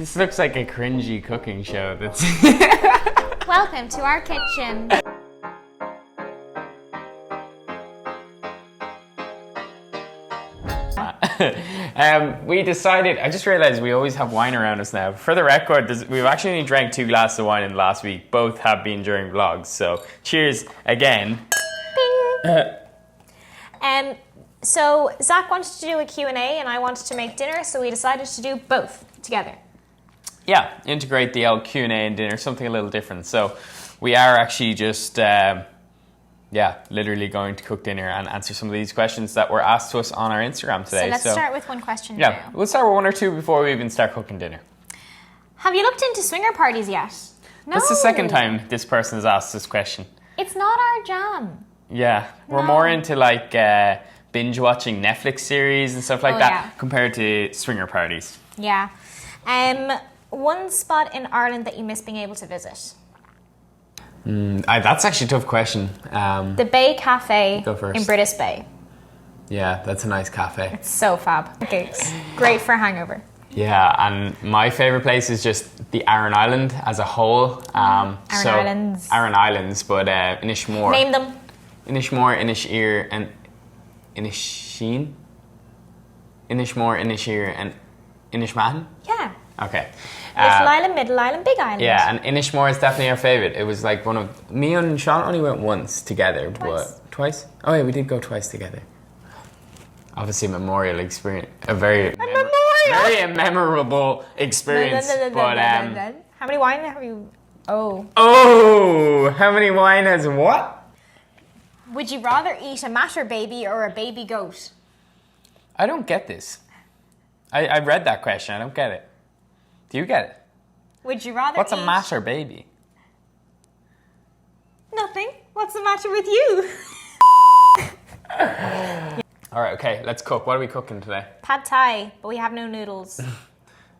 This looks like a cringy cooking show. That's Welcome to our kitchen. We decided, I just realized we always have wine around us now. For the record, we've actually only drank 2 glasses of wine in the last week. Both have been during vlogs. So cheers again. So Zach wanted to do a Q&A and I wanted to make dinner, so we decided to do both together. Yeah, integrate the old Q&A and dinner, something a little different. So we are actually just, literally going to cook dinner and answer some of these questions that were asked to us on our Instagram today. So let's start with one question Yeah, now. we'll start with 1 or 2 before we even start cooking dinner. Have you looked into swinger parties yet? No. That's the second time this person has asked this question. It's not our jam. Yeah, we're more into like binge watching Netflix series and stuff like that compared to swinger parties. Yeah. One spot in Ireland that you miss being able to visit? That's actually a tough question. The Bay Cafe Go first. in British Bay. Yeah, that's a nice cafe. It's so fab. Okay, it's great for a hangover. Yeah, and my favourite place is just the Aran Island as a whole. Aran Islands. Aran Islands, but Inishmore. Name them. Inishmore, Inisheer, and Inisheen? Inishmore, Inisheer, and Inishmahan? Yeah. Okay. Little Island, Middle Island, Big Island. Yeah, and Inishmore is definitely our favourite. It was like one of... Me and Shauna only went once together. Twice. But twice? Oh yeah, we did go twice together. Obviously a memorial experience. A very... Very memorable experience. But how many wine have you... Oh, how many wine has what? Would you rather eat a matter baby or a baby goat? I don't get this. I read that question. I don't get it. Do you get it? Would you rather What's eat... a matter baby? Nothing. What's the matter with you? All right, okay, let's cook. What are we cooking today? Pad Thai, but we have no noodles.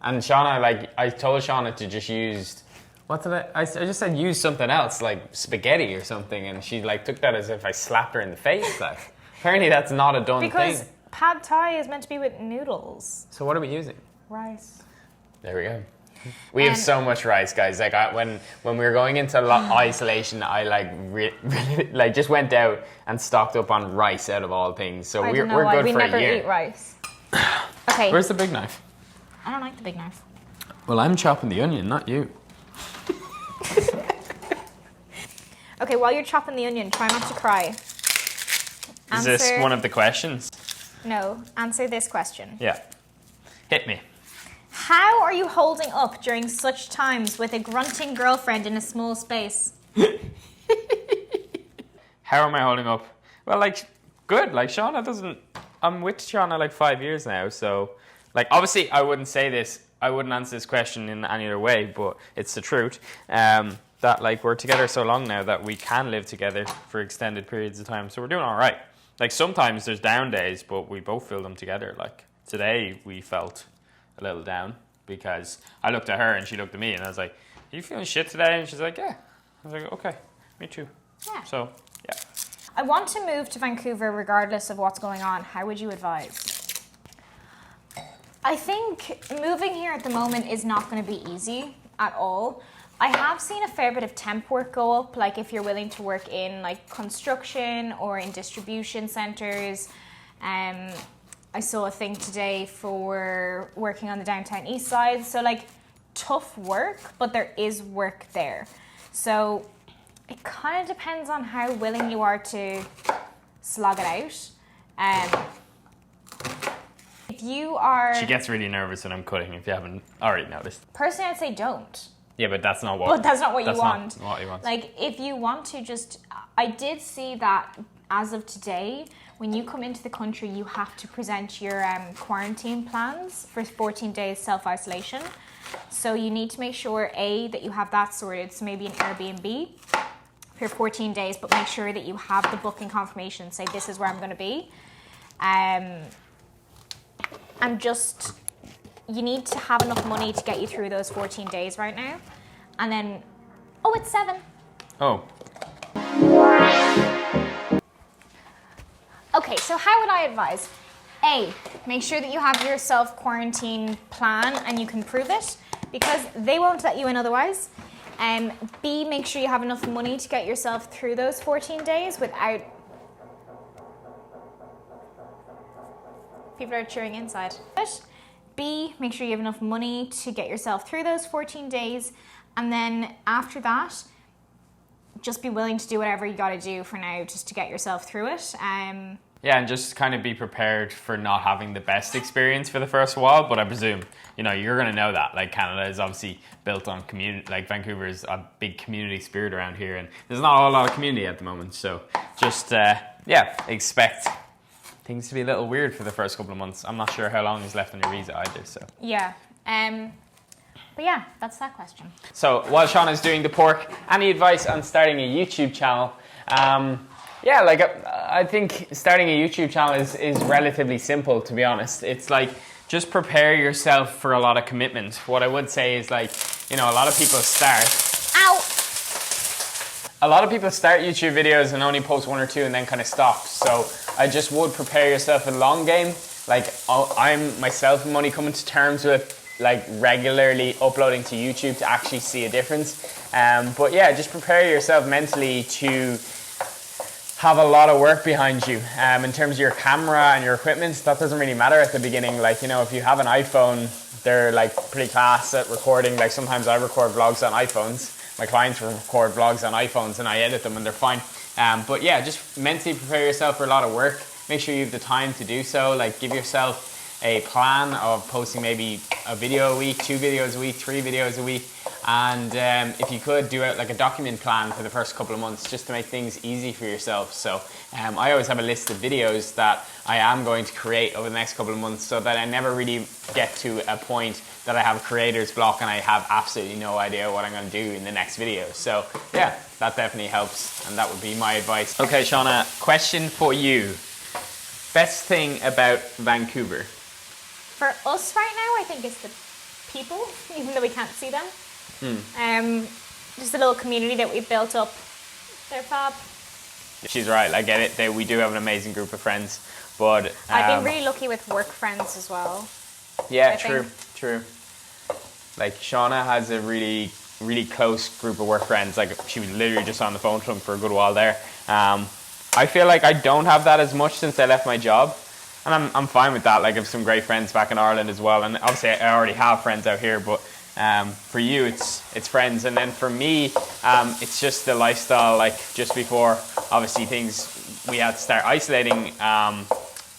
And Shauna, I told Shauna to just use... What did I just said use something else, like spaghetti or something, and she took that as if I slapped her in the face. Apparently that's not a done thing. Because Pad Thai is meant to be with noodles. So what are we using? Rice. There we go. We have so much rice, guys. When we were going into isolation, I just went out and stocked up on rice out of all things. So we're good for a year. We never eat rice. Okay. Where's the big knife? I don't like the big knife. Well, I'm chopping the onion, not you. Okay, while you're chopping the onion, try not to cry. Is this one of the questions? No, answer this question. Yeah. Hit me. How are you holding up during such times with a grunting girlfriend in a small space? How am I holding up? Well, good. Shauna doesn't... I'm with Shauna 5 years now, so... obviously, I wouldn't say this. I wouldn't answer this question in any other way, but it's the truth. That, we're together so long now that we can live together for extended periods of time, so we're doing all right. Sometimes there's down days, but we both feel them together. Today, we felt a little down because I looked at her and she looked at me and I was like, are you feeling shit today? And she's like, yeah. I was like, okay, me too. Yeah. So, yeah. I want to move to Vancouver regardless of what's going on. How would you advise? I think moving here at the moment is not going to be easy at all. I have seen a fair bit of temp work go up, if you're willing to work in construction or in distribution centres. I saw a thing today for working on the downtown east side. So tough work, but there is work there. So it kind of depends on how willing you are to slog it out. If you are... She gets really nervous when I'm cutting, if you haven't already noticed. Personally, I'd say don't. Yeah, but that's not what... But that's not what you want. That's not what you want. If you want to just... I did see that as of today, when you come into the country, you have to present your quarantine plans for 14 days self-isolation. So you need to make sure, A, that you have that sorted. So maybe an Airbnb for 14 days, but make sure that you have the booking confirmation. Say, this is where I'm going to be. And just... You need to have enough money to get you through those 14 days right now. And then... Oh, it's 7. Oh. Okay, so how would I advise? A, make sure that you have your self-quarantine plan and you can prove it. because they won't let you in otherwise. B, make sure you have enough money to get yourself through those 14 days without... People are cheering inside. B, make sure you have enough money to get yourself through those 14 days. And then after that, just be willing to do whatever you got to do for now just to get yourself through it. Yeah, and just kind of be prepared for not having the best experience for the first while. But I presume, you know, you're going to know that. Like, Canada is obviously built on community. Like, Vancouver is a big community spirit around here. And there's not a lot of community at the moment. So just, expect things to be a little weird for the first couple of months. I'm not sure how long is left on your visa either. So yeah. But yeah, that's that question. So while Shauna's doing the pork, any advice on starting a YouTube channel? Yeah, like I think starting a YouTube channel is relatively simple, to be honest. It's like, just prepare yourself for a lot of commitment. What I would say is, like, you know, a lot of people start YouTube videos and only post 1 or 2 and then kind of stop. So I just would prepare yourself for the long game. Like, I'm myself, I'm only coming to terms with like regularly uploading to YouTube to actually see a difference. But yeah, just prepare yourself mentally to have a lot of work behind you. In terms of your camera and your equipment, that doesn't really matter at the beginning. Like, you know, if you have an iPhone, they're like pretty class at recording. Like, sometimes I record vlogs on iPhones. My clients record vlogs on iPhones and I edit them and they're fine. But yeah, just mentally prepare yourself for a lot of work. Make sure you have the time to do so. Like, give yourself a plan of posting maybe a video a week, 2 videos a week, 3 videos a week. And if you could, do it like a document plan for the first couple of months just to make things easy for yourself. So I always have a list of videos that I am going to create over the next couple of months so that I never really get to a point that I have a creator's block and I have absolutely no idea what I'm going to do in the next video. So yeah, that definitely helps, and that would be my advice. Okay, Shauna, question for you. Best thing about Vancouver? For us right now, I think it's the people, even though we can't see them. Just a little community that we built up. They're fab. She's right, I get it. We do have an amazing group of friends, but I've been really lucky with work friends as well. Yeah, true. Like, Shauna has a really, really close group of work friends. Like, she was literally just on the phone to them for a good while there. I feel like I don't have that as much since I left my job. And I'm fine with that. Like, I have some great friends back in Ireland as well. And obviously I already have friends out here, but for you it's friends. And then for me, it's just the lifestyle. Like, just before obviously we had to start isolating,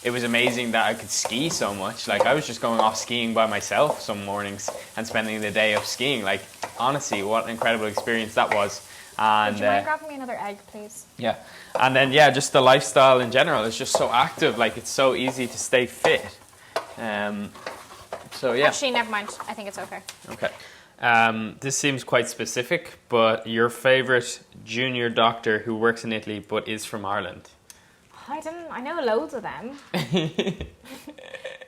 it was amazing that I could ski so much. Like, I was just going off skiing by myself some mornings and spending the day up skiing. Like, honestly, what an incredible experience that was. And would you mind grabbing me another egg, please? Yeah. And then, yeah, just the lifestyle in general is just so active. Like, it's so easy to stay fit. So, yeah. Actually, never mind. I think it's okay. Okay. This seems quite specific, but your favourite junior doctor who works in Italy but is from Ireland? I know loads of them.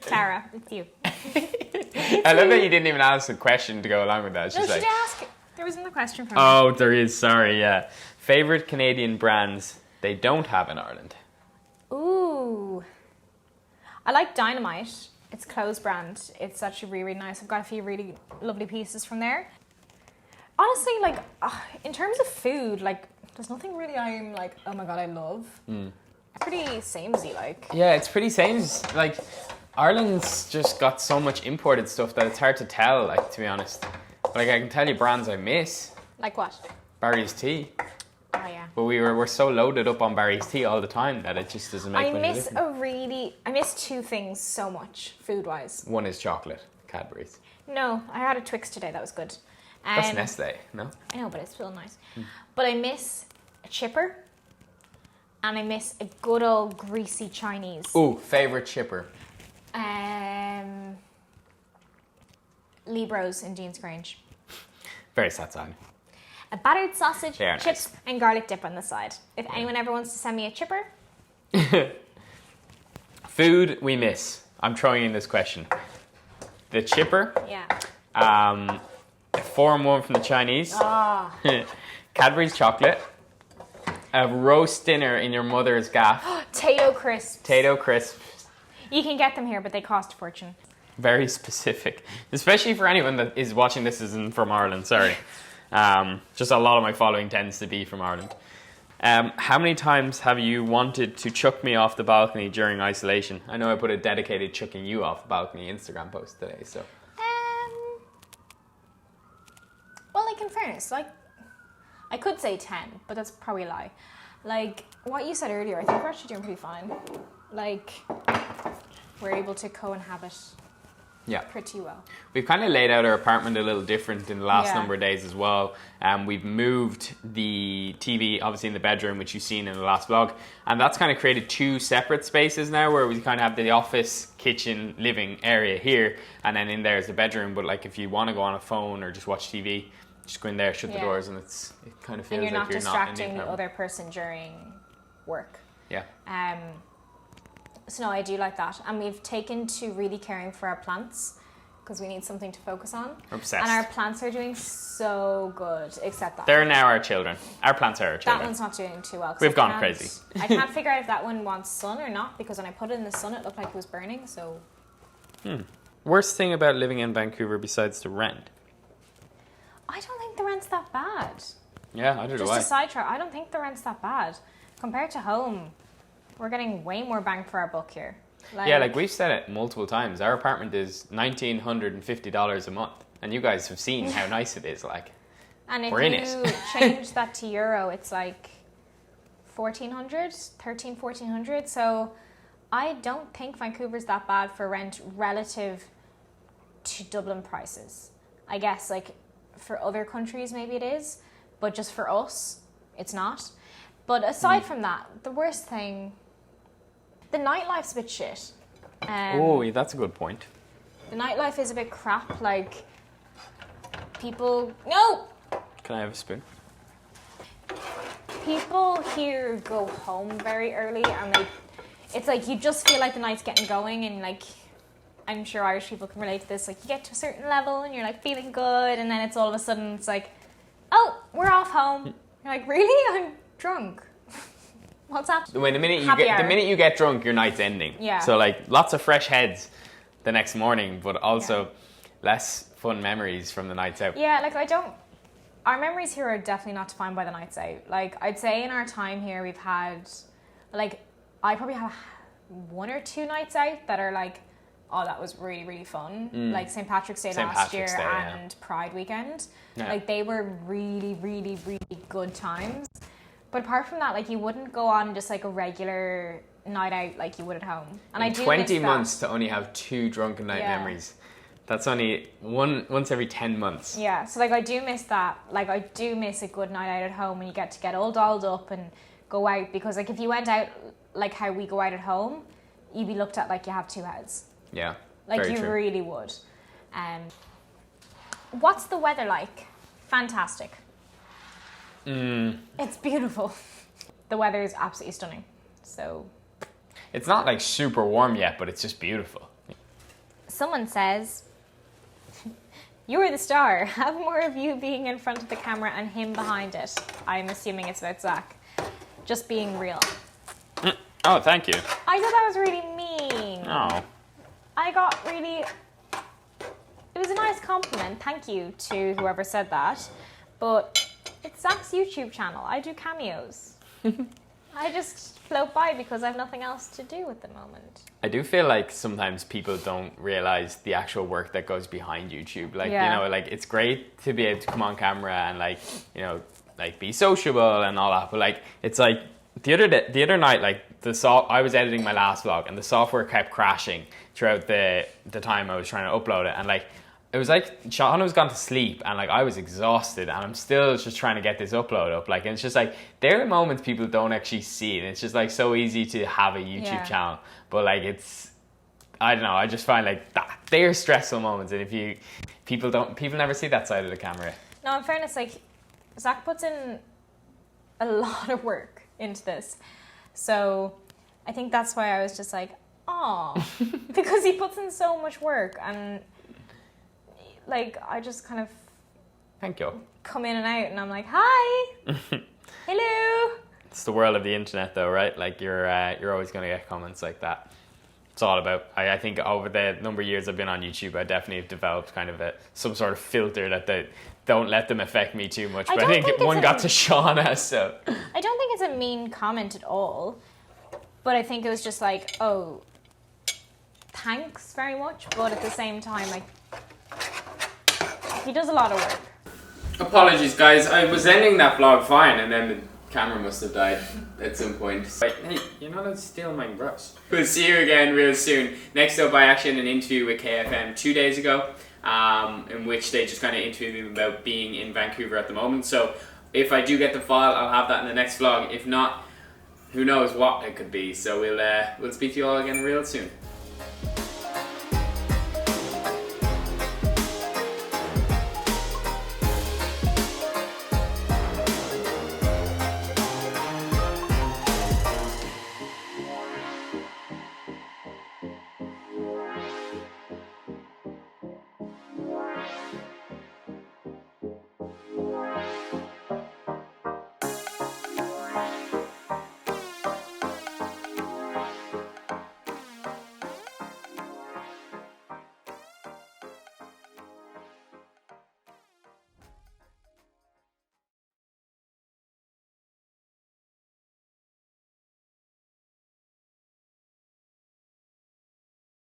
Tara, it's you. I love that you didn't even ask a question to go along with that. No, she did ask. There wasn't a question from Oh, there is. Sorry, yeah. Favourite Canadian brands they don't have in Ireland? Ooh. I like Dynamite. It's Clothes brand. It's actually really, really nice. I've got a few really lovely pieces from there. Honestly, like, in terms of food, like, there's nothing really I'm like, oh my god, I love. It's pretty samey, like. Yeah, it's pretty samey. Like, Ireland's just got so much imported stuff that it's hard to tell, like, to be honest. Like, I can tell you brands I miss. Like what? Barry's Tea. Oh yeah. But we're so loaded up on Barry's Tea all the time that it just doesn't make much difference. I miss 2 things so much, food-wise. One is chocolate, Cadbury's. No, I had a Twix today, that was good. That's Nestle, no? I know, but it's still nice. But I miss a chipper, and I miss a good old greasy Chinese. Ooh, favourite chipper? Libros in Dean's Grange. Very satisfying. A battered sausage, They are chips, and garlic dip on the side. If anyone ever wants to send me a chipper. Food we miss. I'm throwing in this question. The chipper. Yeah. A 4-in-1 from the Chinese. Ah. Cadbury's chocolate. A roast dinner in your mother's gaff. Tato crisps. Tato crisps. You can get them here, but they cost a fortune. Very specific, especially for anyone that is watching this isn't from Ireland. Sorry. Just a lot of my following tends to be from Ireland. How many times have you wanted to chuck me off the balcony during isolation? I know I put a dedicated chucking you off the balcony Instagram post today, so. Well, like in fairness, like I could say 10, but that's probably a lie. Like what you said earlier, I think we're actually doing pretty fine. Like we're able to co-inhabit pretty well. We've kind of laid out our apartment a little different in the last number of days as well. We've moved the TV obviously in the bedroom, which you've seen in the last vlog, and that's kind of created two separate spaces now where we kind of have the office, kitchen, living area here, and then in there is the bedroom. But like if you want to go on a phone or just watch TV, just go in there, shut the doors, and it kind of feels and you're like not distracting the other person during work. Yeah. So no, I do like that. And we've taken to really caring for our plants because we need something to focus on. We're obsessed. And our plants are doing so good, except that. They're now our children. Our plants are our children. That one's not doing too well. We've gone crazy. I can't figure out if that one wants sun or not because when I put it in the sun, it looked like it was burning, so. Worst thing about living in Vancouver besides the rent? I don't think the rent's that bad. Yeah, I don't know why. Just a sidetrack, I don't think the rent's that bad. Compared to home, we're getting way more bang for our buck here. Like we've said it multiple times. Our apartment is $1,950 a month, and you guys have seen how nice it is. Like, and if we're in you it. change that to euro, it's like 1,400. So I don't think Vancouver's that bad for rent relative to Dublin prices. I guess like for other countries maybe it is, but just for us, it's not. But aside from that, the worst thing, the nightlife's a bit shit. That's a good point. The nightlife is a bit crap. Like, people... No! Can I have a spoon? People here go home very early and it's like you just feel like the night's getting going and like... I'm sure Irish people can relate to this. Like, you get to a certain level and you're like feeling good and then it's all of a sudden it's like, oh, we're off home. You're like, really? I'm drunk. What's happening? When the minute you get drunk, your night's ending. Yeah. So like lots of fresh heads the next morning, but also less fun memories from the nights out. Yeah, like our memories here are definitely not defined by the nights out. Like I'd say in our time here we've had, like I probably have 1 or 2 nights out that are like, oh, that was really, really fun. Like St. Patrick's Day last year and Pride weekend. Yeah. Like they were really, really, really good times. But apart from that, like you wouldn't go on just like a regular night out like you would at home. And I do 20 months to only have 2 drunken night memories. That's only once every 10 months. Yeah, so like I do miss that. Like I do miss a good night out at home when you get to get all dolled up and go out. Because like if you went out like how we go out at home, you'd be looked at like you have 2 heads. Yeah, like you really would. What's the weather like? Fantastic. It's beautiful. The weather is absolutely stunning. So it's not like super warm yet, but it's just beautiful. Someone says, "You're the star. Have more of you being in front of the camera and him behind it." I'm assuming it's about Zack. Just being real. Oh, thank you. I thought that was really mean. Oh. I got really... It was a nice compliment. Thank you to whoever said that. But it's Zack's YouTube channel. I do cameos. I just float by because I have nothing else to do at the moment. I do feel like sometimes people don't realize the actual work that goes behind YouTube. Like, you know, like it's great to be able to come on camera and like, you know, like be sociable and all that. But like, it's like the other night, like I was editing my last vlog and the software kept crashing throughout the time I was trying to upload it. And like, it was like Shauna was gone to sleep and like I was exhausted and I'm still just trying to get this upload up. Like, and it's just like, there are moments people don't actually see and it's just like so easy to have a YouTube channel. But like I don't know, I just find like that they're stressful moments and if people never see that side of the camera. No, in fairness, like Zack puts in a lot of work into this. So I think that's why I was just like, oh, because he puts in so much work and like I just kind of thank you come in and out and I'm like, hi. Hello. It's the world of the internet though, right? Like you're always going to get comments like that. it's all about. I think over the number of years I've been on YouTube, I definitely have developed kind of some sort of filter that they don't let them affect me too much. But I think one got to Shauna, so. I don't think it's a mean comment at all, but I think it was just like, oh, thanks very much, but at the same time, like, he does a lot of work. Apologies, guys. I was ending that vlog fine, and then the camera must have died at some point. But hey, you're not allowed to steal my brush. We'll see you again real soon. Next up, I actually had an interview with KFM 2 days ago, in which they just kind of interviewed me about being in Vancouver at the moment. So if I do get the file, I'll have that in the next vlog. If not, who knows what it could be. So we'll speak to you all again real soon.